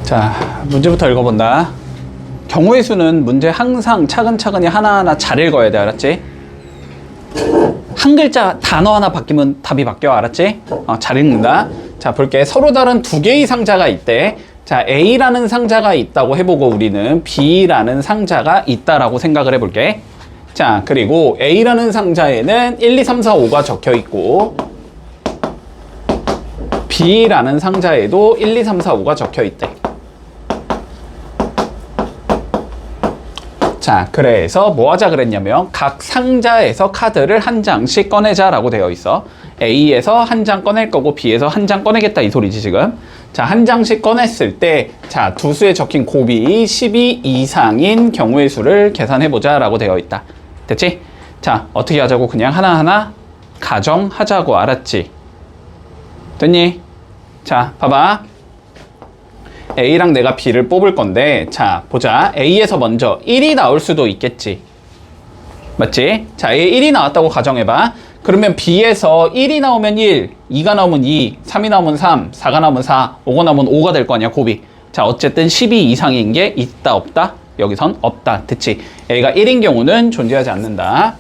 자, 문제부터 읽어본다. 경우의 수는 문제 항상 차근차근히 하나하나 잘 읽어야 돼. 알았지? 한 글자 단어 하나 바뀌면 답이 바뀌어. 알았지? 잘 읽는다. 자, 볼게. 서로 다른 두 개의 상자가 있대. 자, A라는 상자가 있다고 해보고 우리는 B라는 상자가 있다라고 생각을 해볼게. 자, 그리고 A라는 상자에는 1, 2, 3, 4, 5가 적혀 있고 B라는 상자에도 1, 2, 3, 4, 5가 적혀 있대. 자, 그래서 뭐 하자 그랬냐면 각 상자에서 카드를 한 장씩 꺼내자라고 되어 있어. A에서 한 장 꺼낼 거고 B에서 한 장 꺼내겠다 이 소리지 지금. 자, 한 장씩 꺼냈을 때 자, 두 수에 적힌 곱이 12 이상인 경우의 수를 계산해보자 라고 되어 있다. 됐지? 자, 어떻게 하자고? 그냥 하나하나 가정하자고. 알았지? 됐니? 자, 봐봐. A랑 내가 B를 뽑을 건데, 자, 보자. A에서 먼저 1이 나올 수도 있겠지. 맞지? 자, A 1이 나왔다고 가정해봐. 그러면 B에서 1이 나오면 1, 2가 나오면 2, 3이 나오면 3, 4가 나오면 4, 5가 나오면 5가 될 거 아니야, 곱이. 자, 어쨌든 12 이상인 게 있다, 없다? 여기선 없다. 됐지? A가 1인 경우는 존재하지 않는다.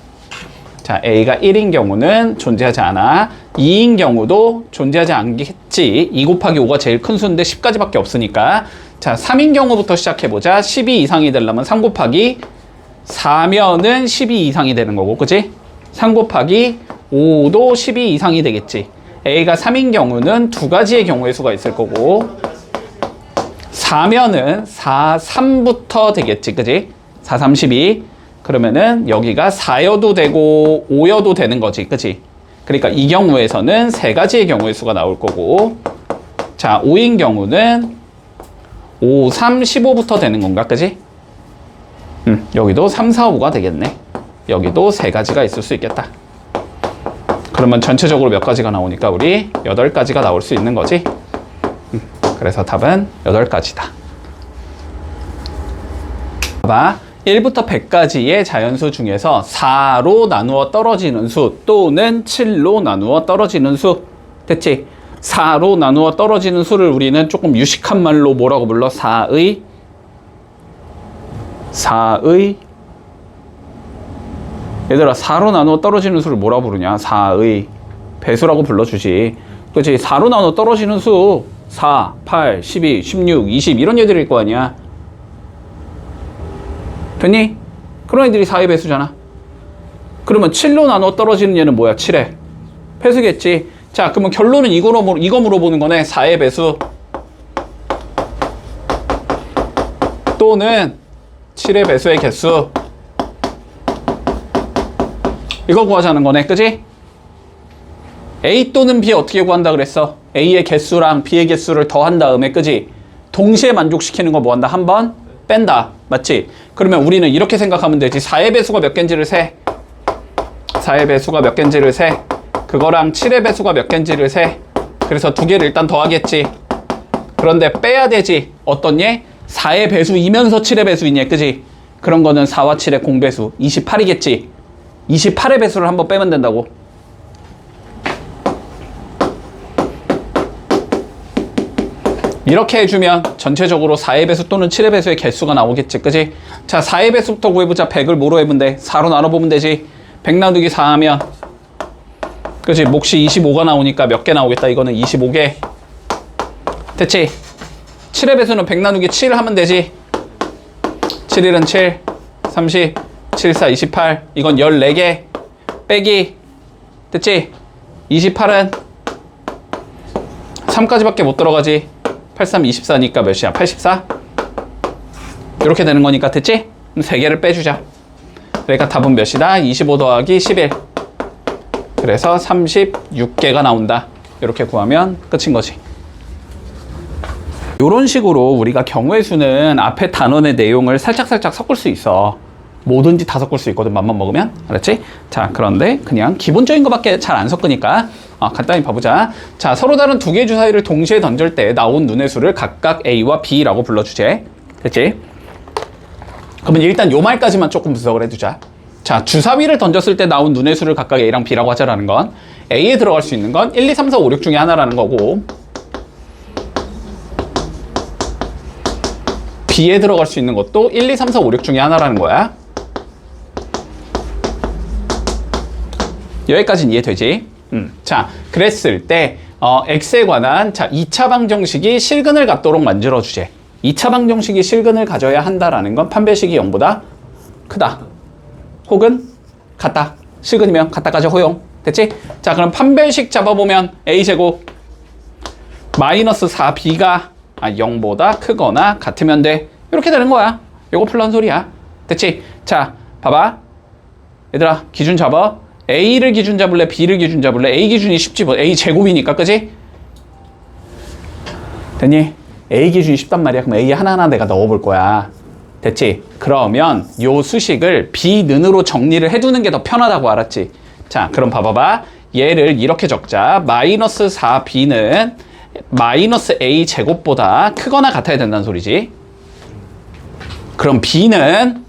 자, A가 1인 경우는 존재하지 않아. 2인 경우도 존재하지 않겠지. 2 곱하기 5가 제일 큰 수인데 10가지밖에 없으니까. 자, 3인 경우부터 시작해보자. 12 이상이 되려면 3 곱하기 4면은 12 이상이 되는 거고, 그치? 3 곱하기 5도 12 이상이 되겠지. A가 3인 경우는 두 가지의 경우의 수가 있을 거고 4면은 4, 3부터 되겠지. 그치? 4, 3, 12. 그러면은 여기가 4여도 되고 5여도 되는 거지. 그치? 그러니까 이 경우에서는 세 가지의 경우의 수가 나올 거고 자, 5인 경우는 5, 3, 15부터 되는 건가? 그치? 여기도 3, 4, 5가 되겠네. 여기도 세 가지가 있을 수 있겠다. 그러면 전체적으로 몇 가지가 나오니까 우리 8가지가 나올 수 있는 거지. 그래서 답은 8가지다. 봐봐. 1부터 100까지의 자연수 중에서 4로 나누어 떨어지는 수 또는 7로 나누어 떨어지는 수. 됐지? 4로 나누어 떨어지는 수를 우리는 조금 유식한 말로 뭐라고 불러? 4의 얘들아, 4로 나누어 떨어지는 수를 뭐라 부르냐? 4의 배수라고 불러주지. 그치? 4로 나누어 떨어지는 수 4, 8, 12, 16, 20 이런 애들일 거 아니야. 됐니? 그런 애들이 4의 배수잖아. 그러면 7로 나누어 떨어지는 얘는 뭐야? 7의 배수겠지. 자, 그러면 결론은 이거 물어보는 거네. 4의 배수 또는 7의 배수의 개수. 이거 구하자는 거네. 그지? A 또는 B 어떻게 구한다 그랬어? A의 개수랑 B의 개수를 더한 다음에, 그지? 동시에 만족시키는 거 뭐 한다? 한 번 뺀다. 맞지? 그러면 우리는 이렇게 생각하면 되지. 4의 배수가 몇 개인지를 세. 4의 배수가 몇 개인지를 세. 그거랑 7의 배수가 몇 개인지를 세. 그래서 두 개를 일단 더하겠지. 그런데 빼야 되지. 어떤 예? 4의 배수이면서 7의 배수인 예. 그지? 그런 거는 4와 7의 공배수 28이겠지. 28의 배수를 한번 빼면 된다고. 이렇게 해주면 전체적으로 4의 배수 또는 7의 배수의 개수가 나오겠지. 그지? 자, 4의 배수부터 구해보자. 100을 뭐로 해보면 돼? 4로 나눠보면 되지. 100 나누기 4 하면 그지? 몫이 25가 나오니까 몇 개 나오겠다. 이거는 25개. 됐지? 7의 배수는 100 나누기 7 하면 되지. 7, 1은 7, 30, 7, 4, 28. 이건 14개 빼기. 됐지? 28은 3까지밖에 못 들어가지. 8, 3, 24니까 몇이야? 84? 이렇게 되는 거니까. 됐지? 그럼 3개를 빼주자. 그러니까 답은 몇이다? 25 더하기 11. 그래서 36개가 나온다. 이렇게 구하면 끝인 거지. 이런 식으로 우리가 경우의 수는 앞에 단원의 내용을 살짝살짝 섞을 수 있어. 뭐든지 다 섞을 수 있거든, 맘만 먹으면. 알았지? 자, 그런데 그냥 기본적인 것밖에 잘 안 섞으니까 간단히 봐보자. 자, 서로 다른 두 개의 주사위를 동시에 던질 때 나온 눈의 수를 각각 A와 B라고 불러주제. 됐지? 그러면 일단 요 말까지만 조금 분석을 해두자. 자, 주사위를 던졌을 때 나온 눈의 수를 각각 A랑 B라고 하자라는 건 A에 들어갈 수 있는 건 1, 2, 3, 4, 5, 6 중에 하나라는 거고 B에 들어갈 수 있는 것도 1, 2, 3, 4, 5, 6 중에 하나라는 거야. 여기까지는 이해되지? 자, 그랬을 때 X에 관한 2차 방정식이 실근을 갖도록 만들어주제. 2차 방정식이 실근을 가져야 한다라는 건 판별식이 0보다 크다. 혹은 같다. 실근이면 같다까지 허용. 됐지? 자, 그럼 판별식 잡아보면 A제곱 마이너스 4B가 0보다 크거나 같으면 돼. 이렇게 되는 거야. 요거 풀란 소리야. 됐지? 자, 봐봐. 얘들아, 기준 잡아. A를 기준 잡을래? B를 기준 잡을래? A 기준이 쉽지 뭐. A 제곱이니까, 그지? 됐니? A 기준이 쉽단 말이야. 그럼 A 하나하나 내가 넣어볼 거야. 됐지? 그러면 요 수식을 B는으로 정리를 해두는 게 더 편하다고, 알았지? 자, 그럼 봐봐봐. 얘를 이렇게 적자. 마이너스 4B는 마이너스 A 제곱보다 크거나 같아야 된다는 소리지. 그럼 B는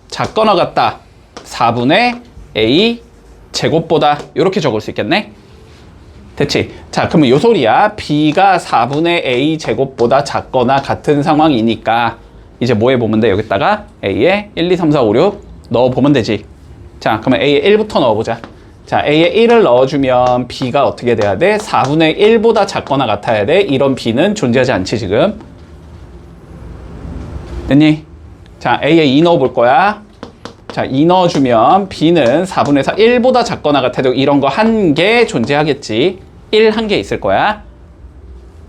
작거나 같다. 4분의 A 제곱보다 이렇게 적을 수 있겠네. 됐지? 자, 그러면 요 소리야. B가 4분의 A 제곱보다 작거나 같은 상황이니까 이제 뭐 해보면 돼? 여기다가 A에 1, 2, 3, 4, 5, 6 넣어보면 되지. 자, 그러면 A에 1부터 넣어보자. 자, A에 1을 넣어주면 B가 어떻게 돼야 돼? 4분의 1보다 작거나 같아야 돼. 이런 B는 존재하지 않지, 지금. 됐니? 자, A에 2 넣어볼 거야. 자, 2 넣어주면 B는 4분의 4, 1보다 작거나 같아도 이런 거 한 개 존재하겠지. 1 한 개 있을 거야.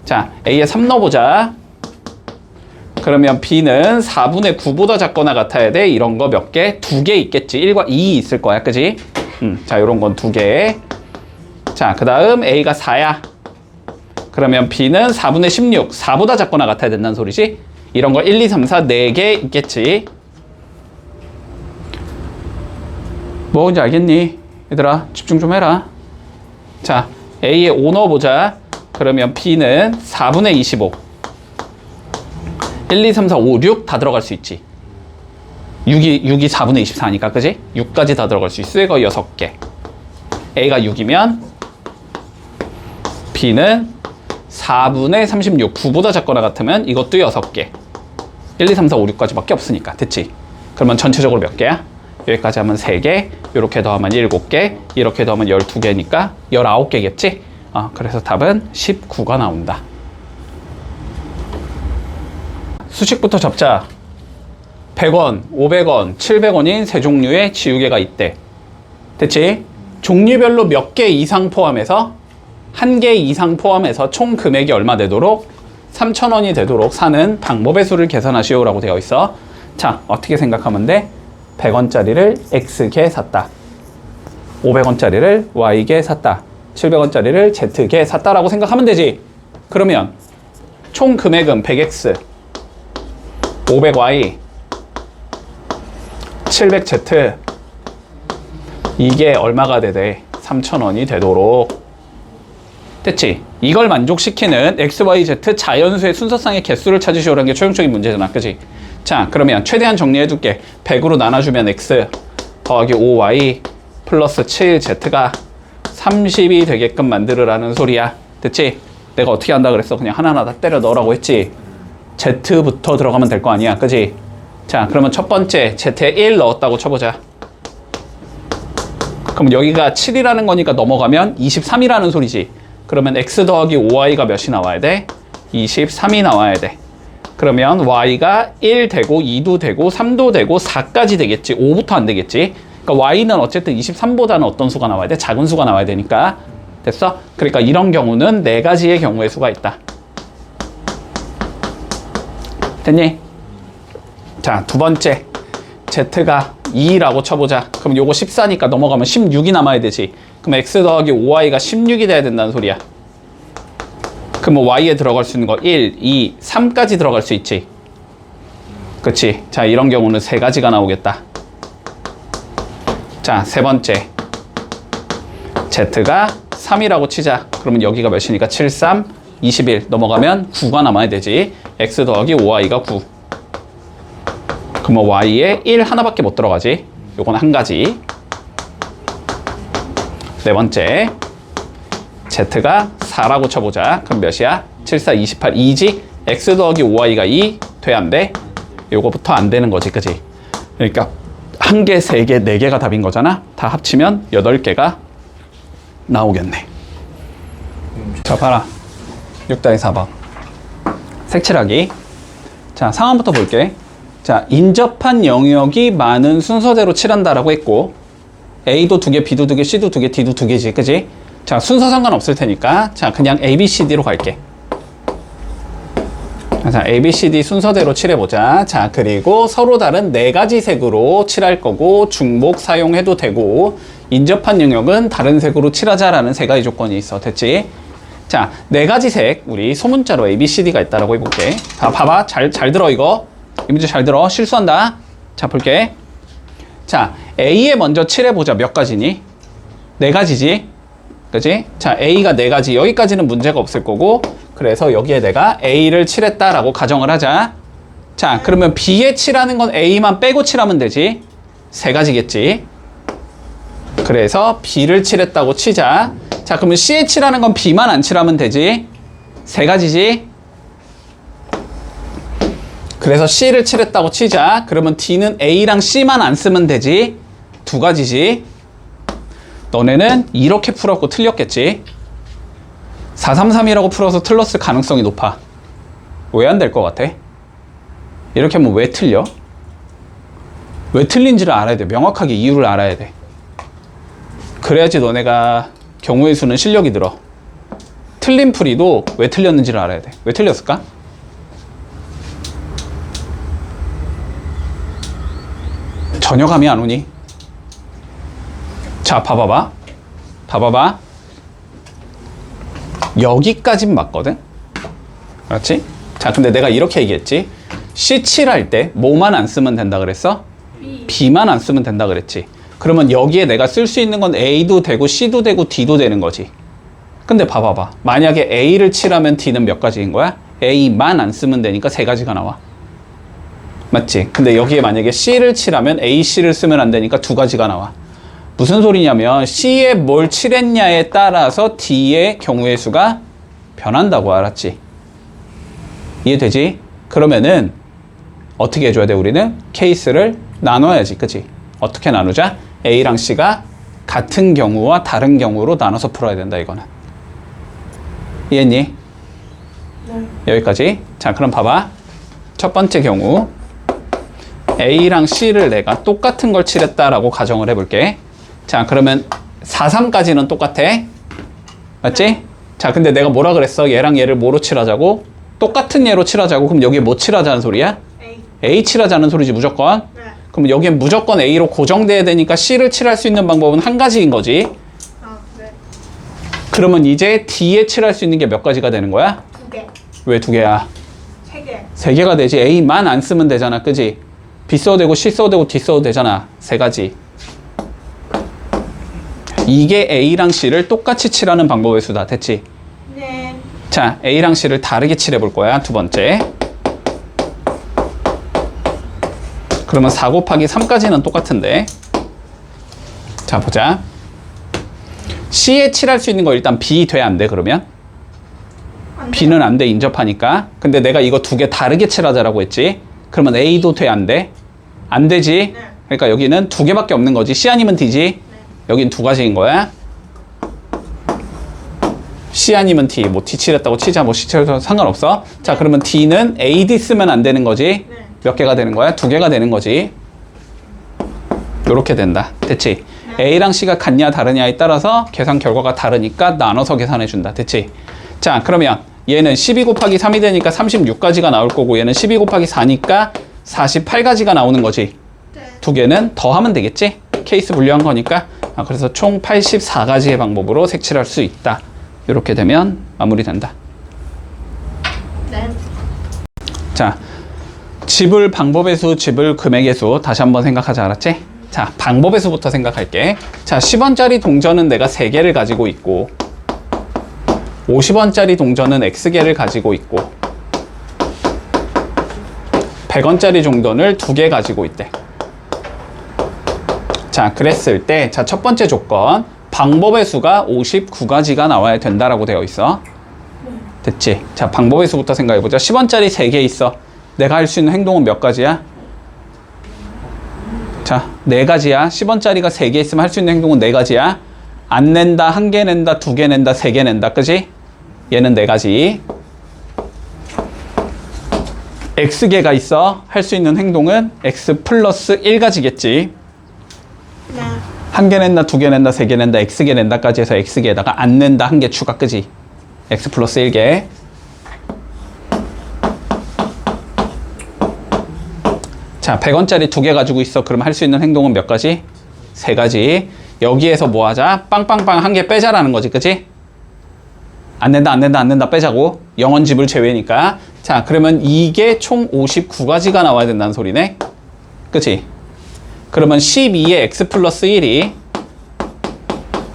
자, A에 3 넣어보자. 그러면 B는 4분의 9보다 작거나 같아야 돼. 이런 거 몇 개? 2개 있겠지. 1과 2 있을 거야. 그지? 자, 요런 건 2개. 자, 그 다음 A가 4야. 그러면 B는 4분의 16, 4보다 작거나 같아야 된다는 소리지? 이런 거 1, 2, 3, 4, 4개 있겠지. 뭔지 알겠니? 얘들아, 집중 좀 해라. 자, A에 5 넣어보자. 그러면 B는 4분의 25. 1, 2, 3, 4, 5, 6 다 들어갈 수 있지. 6이 4분의 24니까, 그지? 6까지 다 들어갈 수 있어. 이거 6개. A가 6이면 B는 4분의 36, 9보다 작거나 같으면 이것도 6개. 1, 2, 3, 4, 5, 6까지 밖에 없으니까. 됐지? 그러면 전체적으로 몇 개야? 여기까지 하면 3개, 이렇게 더하면 7개, 이렇게 더하면 12개니까 19개겠지? 그래서 답은 19가 나온다. 수식부터 잡자. 100원, 500원, 700원인 세 종류의 지우개가 있대. 됐지? 종류별로 몇 개 이상 포함해서 1개 이상 포함해서 총 금액이 얼마 되도록 3,000원이 되도록 사는 방법의 수를 계산하시오 라고 되어 있어. 자, 어떻게 생각하면 돼? 100원짜리를 X개 샀다. 500원짜리를 Y개 샀다. 700원짜리를 Z개 샀다라고 생각하면 되지. 그러면 총 금액은 100X, 500Y, 700Z 이게 얼마가 되대? 3,000원이 되도록. 됐지? 이걸 만족시키는 X, Y, Z 자연수의 순서상의 개수를 찾으시오라는 게 최종적인 문제잖아. 그치? 자, 그러면 최대한 정리해둘게. 100으로 나눠주면 X 더하기 5Y 플러스 7Z가 30이 되게끔 만들으라는 소리야. 됐지? 내가 어떻게 한다 그랬어? 그냥 하나하나 다 때려 넣으라고 했지. Z부터 들어가면 될 거 아니야. 그치? 자, 그러면 첫 번째 Z에 1 넣었다고 쳐보자. 그럼 여기가 7이라는 거니까 넘어가면 23이라는 소리지. 그러면 X 더하기 5Y가 몇이 나와야 돼? 23이 나와야 돼. 그러면 Y가 1 되고 2도 되고 3도 되고 4까지 되겠지. 5부터 안 되겠지. 그러니까 Y는 어쨌든 23보다는 어떤 수가 나와야 돼? 작은 수가 나와야 되니까. 됐어? 그러니까 이런 경우는 4가지의 경우의 수가 있다. 됐니? 자, 두 번째 Z가 2라고 쳐보자. 그럼 요거 14니까 넘어가면 16이 남아야 되지. 그럼 X 더하기 5Y가 16이 돼야 된다는 소리야. 그럼 Y에 들어갈 수 있는 거 1, 2, 3까지 들어갈 수 있지. 그치? 자, 이런 경우는 3가지가 나오겠다. 자, 세 번째 Z가 3이라고 치자. 그러면 여기가 몇이니까 7, 3, 21 넘어가면 9가 남아야 되지. X 더하기 5Y가 9. 그러면 Y에 1 하나밖에 못 들어가지. 요건 한 가지. 네 번째 Z가 4라고 쳐보자. 그럼 몇이야? 7, 4, 28, 2지? X 더하기 5Y가 2 돼, 안 돼? 요거부터 안 되는 거지, 그지? 그러니까 1개, 3개, 4개가 답인 거잖아. 다 합치면 8개가 나오겠네. 자, 봐라. 6-4번. 색칠하기. 자, 상황부터 볼게. 자, 인접한 영역이 많은 순서대로 칠한다라고 했고, A도 2개, B도 2개, C도 2개, D도 2개지, 그지? 자, 순서 상관없을 테니까, 자, 그냥 A, B, C, D로 갈게. 자, A, B, C, D 순서대로 칠해보자. 자, 그리고 서로 다른 4가지 색으로 칠할 거고, 중복 사용해도 되고, 인접한 영역은 다른 색으로 칠하자라는 3가지 조건이 있어. 됐지? 자, 4가지 색, 우리 소문자로 A, B, C, D가 있다라고 해볼게. 자, 봐봐. 잘 들어, 이거. 이 문제 잘 들어. 실수한다. 자, 볼게. 자, A에 먼저 칠해보자. 몇 가지니? 4가지지? 그지? 자, A가 4가지. 여기까지는 문제가 없을 거고, 그래서 여기에 내가 A를 칠했다라고 가정을 하자. 자, 그러면 B에 칠하는 건 A만 빼고 칠하면 되지. 3가지겠지. 그래서 B를 칠했다고 치자. 자, 그러면 C에 칠하는 건 B만 안 칠하면 되지. 3가지지. 그래서 C를 칠했다고 치자. 그러면 D는 A랑 C만 안 쓰면 되지. 2가지지. 너네는 이렇게 풀었고 틀렸겠지. 433이라고 풀어서 틀렸을 가능성이 높아. 왜 안 될 것 같아? 이렇게 하면 왜 틀려? 왜 틀린지를 알아야 돼. 명확하게 이유를 알아야 돼. 그래야지 너네가 경우의 수는 실력이 들어. 틀린 풀이도 왜 틀렸는지를 알아야 돼. 왜 틀렸을까? 전혀 감이 안 오니? 자, 봐봐봐. 봐봐봐. 여기까진 맞거든? 그렇지? 자, 근데 내가 이렇게 얘기했지. C7 할 때 뭐만 안 쓰면 된다 그랬어? B만 안 쓰면 된다 그랬지. 그러면 여기에 내가 쓸 수 있는 건 A도 되고 C도 되고 D도 되는 거지. 근데 봐봐봐. 만약에 A를 칠하면 D는 몇 가지인 거야? A만 안 쓰면 되니까 3가지가 나와. 맞지? 근데 여기에 만약에 C를 칠하면 A, C를 쓰면 안 되니까 2가지가 나와. 무슨 소리냐면 C에 뭘 칠했냐에 따라서 D의 경우의 수가 변한다고. 알았지? 이해되지? 그러면은 어떻게 해줘야 돼? 우리는 케이스를 나눠야지. 그치? 어떻게 나누자? A랑 C가 같은 경우와 다른 경우로 나눠서 풀어야 된다. 이거는 이해했니? 네. 여기까지. 자, 그럼 봐봐. 첫 번째 경우 A랑 C를 내가 똑같은 걸 칠했다라고 가정을 해볼게. 자, 그러면 4-3까지는 똑같아. 맞지? 자, 근데 내가 뭐라 그랬어? 얘랑 얘를 뭐로 칠하자고? 똑같은 얘로 칠하자고. 그럼 여기에 뭐 칠하자는 소리야? A 칠하자는 소리지, 무조건. 네. 그럼 여기엔 무조건 A로 고정돼야 되니까 C를 칠할 수 있는 방법은 1가지인 거지. 네. 그러면 이제 D에 칠할 수 있는 게 몇 가지가 되는 거야? 2개. 왜 2개야? 3개. 3개가 되지. A만 안 쓰면 되잖아. 그지? B 써도 되고 C 써도 되고 D 써도 되잖아. 3가지. 이게 A랑 C를 똑같이 칠하는 방법의 수다. 됐지? 네. 자, A랑 C를 다르게 칠해 볼 거야. 2번째. 그러면 4 곱하기 3까지는 똑같은데. 자, 보자. C에 칠할 수 있는 거 일단 B 돼, 안 돼? 그러면? 안 B는 안 돼, 인접하니까. 근데 내가 이거 2개 다르게 칠하자라고 했지. 그러면 A도 돼, 안 돼? 안 되지? 네. 그러니까 여기는 2개밖에 없는 거지. C 아니면 D지? 네. 여긴 2가지인 거야. C 아니면 D. 뭐 D 칠했다고 치자. 뭐 C 칠해서 상관없어. 네. 자, 그러면 D는 AD 쓰면 안 되는 거지? 네. 몇 개가 되는 거야? 2개가 되는 거지. 요렇게 된다. 됐지? 네. A랑 C가 같냐 다르냐에 따라서 계산 결과가 다르니까 나눠서 계산해 준다. 됐지? 자, 그러면 얘는 12 곱하기 3이 되니까 36가지가 나올 거고, 얘는 12 곱하기 4니까 48가지가 나오는 거지. 네. 2개는 더 하면 되겠지? 케이스 분류한 거니까. 그래서 총 84가지의 방법으로 색칠할 수 있다. 이렇게 되면 마무리된다. 네. 자, 집을 방법의 수, 집을 금액의 수 다시 한번 생각하자. 알았지? 자, 방법의 수부터 생각할게. 자, 10원짜리 동전은 내가 3개를 가지고 있고, 50원짜리 동전은 X개를 가지고 있고, 100원짜리 동전을 2개 가지고 있대. 자, 그랬을 때, 자, 첫 번째 조건, 방법의 수가 59가지가 나와야 된다라고 되어 있어. 됐지? 자, 방법의 수부터 생각해보자. 10원짜리 3개 있어. 내가 할 수 있는 행동은 몇 가지야? 자, 4가지야. 10원짜리가 3개 있으면 할 수 있는 행동은 4가지야. 안 낸다, 1개 낸다, 2개 낸다, 3개 낸다. 그지? 얘는 4가지. X개가 있어. 할 수 있는 행동은 X 플러스 1가지겠지. 네. 1개 낸다, 2개 낸다, 3개 낸다, X개 낸다까지 해서 X개에다가 안 낸다, 1개 추가. 그지? X 플러스 1개. 자, 100원짜리 2개 가지고 있어. 그럼 할 수 있는 행동은 몇 가지? 3가지. 여기에서 뭐 하자? 빵빵빵 1개 빼자라는 거지. 그치? 안 낸다, 안 낸다, 안 낸다 빼자고. 0원 지불 제외니까. 자, 그러면 이게 총 59가지가 나와야 된다는 소리네. 그치? 그러면 12에 X 플러스 1이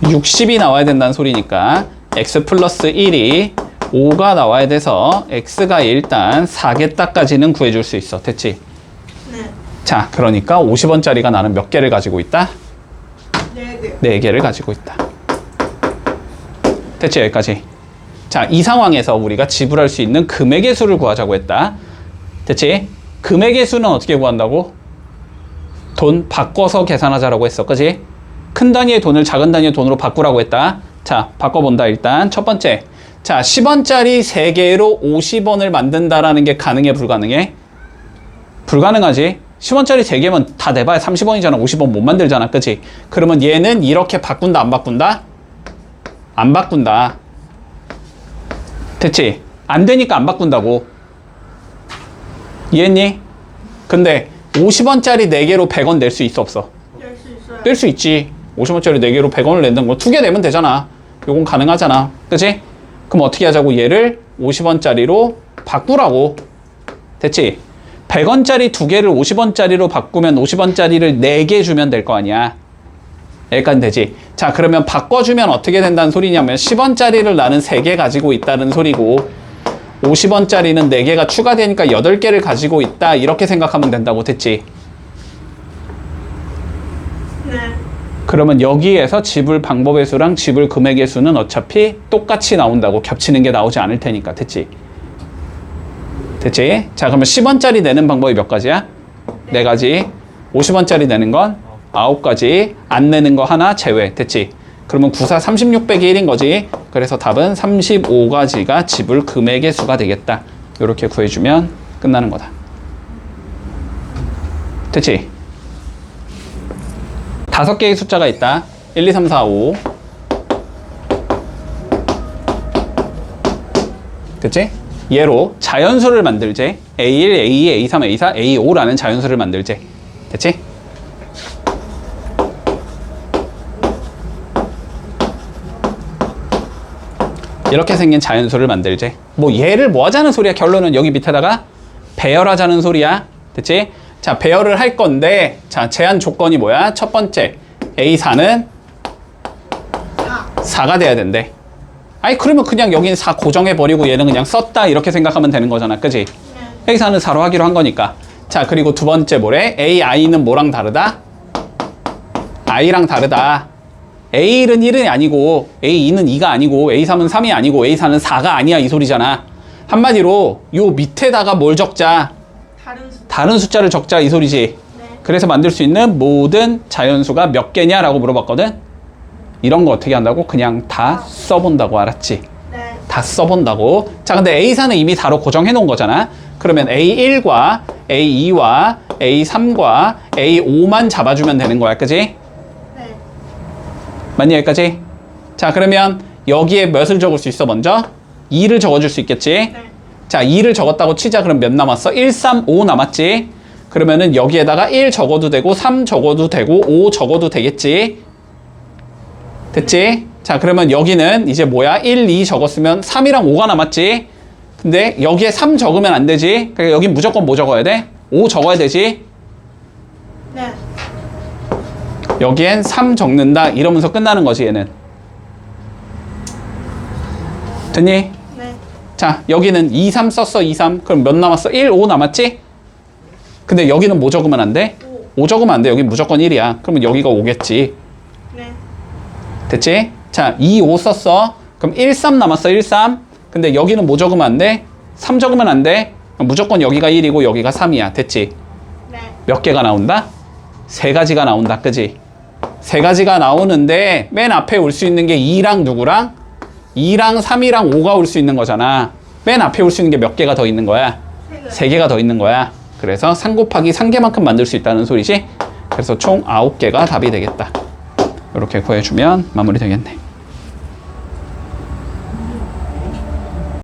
60이 나와야 된다는 소리니까 X 플러스 1이 5가 나와야 돼서 X가 일단 4개 딱까지는 구해줄 수 있어. 됐지? 네. 자, 그러니까 50원짜리가 나는 몇 개를 가지고 있다? 4개. 4개를 가지고 있다. 됐지? 여기까지. 자, 이 상황에서 우리가 지불할 수 있는 금액의 수를 구하자고 했다. 됐지? 금액의 수는 어떻게 구한다고? 돈 바꿔서 계산하자라고 했어. 그지? 큰 단위의 돈을 작은 단위의 돈으로 바꾸라고 했다. 자, 바꿔본다. 일단 첫 번째. 자, 10원짜리 3개로 50원을 만든다라는 게 가능해, 불가능해? 불가능하지. 10원짜리 3개면 다 내봐야 30원이잖아. 50원 못 만들잖아. 그치? 그러면 얘는 이렇게 바꾼다, 안 바꾼다? 안 바꾼다. 됐지? 안 되니까 안 바꾼다고. 이해했니? 근데 50원짜리 4개로 100원 낼 수 있어, 없어? 낼 수 있어요. 낼 수 있지. 50원짜리 4개로 100원을 낸다는 거 2개 내면 되잖아. 요건 가능하잖아. 그치? 그럼 어떻게 하자고? 얘를 50원짜리로 바꾸라고. 됐지? 100원짜리 2개를 50원짜리로 바꾸면 50원짜리를 4개 주면 될 거 아니야. 여기까지 되지. 자, 그러면 바꿔주면 어떻게 된다는 소리냐면 10원짜리를 나는 3개 가지고 있다는 소리고 50원짜리는 4개가 추가되니까 8개를 가지고 있다. 이렇게 생각하면 된다고. 됐지? 네. 그러면 여기에서 지불 방법의 수랑 지불 금액의 수는 어차피 똑같이 나온다고. 겹치는 게 나오지 않을 테니까. 됐지? 됐지? 자, 그러면 10원짜리 내는 방법이 몇 가지야? 4가지. 50원짜리 내는 건 9가지. 안 내는 거 하나 제외. 됐지? 그러면 94, 36 빼기 1인 거지. 그래서 답은 35가지가 지불 금액의 수가 되겠다. 이렇게 구해주면 끝나는 거다. 됐지? 5개의 숫자가 있다. 1, 2, 3, 4, 5. 됐지? 얘로 자연수를 만들지. A1, A2, A3, A4, A5라는 자연수를 만들지. 됐지? 이렇게 생긴 자연수를 만들지. 뭐 얘를 뭐 하자는 소리야? 결론은 여기 밑에다가 배열하자는 소리야. 됐지? 자, 배열을 할 건데, 자, 제한 조건이 뭐야? 첫 번째, A4는 4가 돼야 된대. 아니, 그러면 그냥 여기는 4 고정해버리고 얘는 그냥 썼다. 이렇게 생각하면 되는 거잖아. 그지? 네. A4는 4로 하기로 한 거니까. 자, 그리고 두 번째 뭐래? AI는 뭐랑 다르다? I랑 다르다. A1은 1이 아니고, A2는 2가 아니고, A3은 3이 아니고, A4는 4가 아니야. 이 소리잖아. 한마디로, 요 밑에다가 뭘 적자? 다른 숫자를 적자. 이 소리지. 네. 그래서 만들 수 있는 모든 자연수가 몇 개냐? 라고 물어봤거든? 이런 거 어떻게 한다고? 그냥 다 써본다고. 알았지? 네. 다 써본다고. 자, 근데 A4는 이미 4로 고정해 놓은 거잖아. 그러면 A1과 A2와 A3과 A5만 잡아주면 되는 거야. 그지? 네. 맞니? 여기까지? 자, 그러면 여기에 몇을 적을 수 있어? 먼저 2를 적어줄 수 있겠지? 네. 자, 2를 적었다고 치자. 그럼 몇 남았어? 1, 3, 5 남았지? 그러면은 여기에다가 1 적어도 되고 3 적어도 되고 5 적어도 되겠지? 됐지? 자, 그러면 여기는 이제 뭐야? 1, 2 적었으면 3이랑 5가 남았지? 근데 여기에 3 적으면 안 되지? 그러니까 여긴 무조건 뭐 적어야 돼? 5 적어야 되지? 네. 여기엔 3 적는다. 이러면서 끝나는 거지, 얘는. 됐니? 네. 자, 여기는 2, 3 썼어, 2, 3. 그럼 몇 남았어? 1, 5 남았지? 근데 여기는 뭐 적으면 안 돼? 5 적으면 안 돼. 여기 무조건 1이야. 그러면 여기가 5겠지. 네. 됐지? 자, 2, 5 썼어. 그럼 1, 3 남았어, 1, 3. 근데 여기는 뭐 적으면 안 돼? 3 적으면 안 돼? 무조건 여기가 1이고 여기가 3이야. 됐지? 네. 몇 개가 나온다? 3가지가 나온다. 그지? 3가지가 나오는데 맨 앞에 올 수 있는 게 2랑 누구랑? 2랑 3이랑 5가 올 수 있는 거잖아. 맨 앞에 올 수 있는 게 몇 개가 더 있는 거야? 3개가 더 있는 거야. 그래서 3 곱하기 3개만큼 만들 수 있다는 소리지. 그래서 총 9개가 답이 되겠다. 이렇게 구해주면 마무리 되겠네.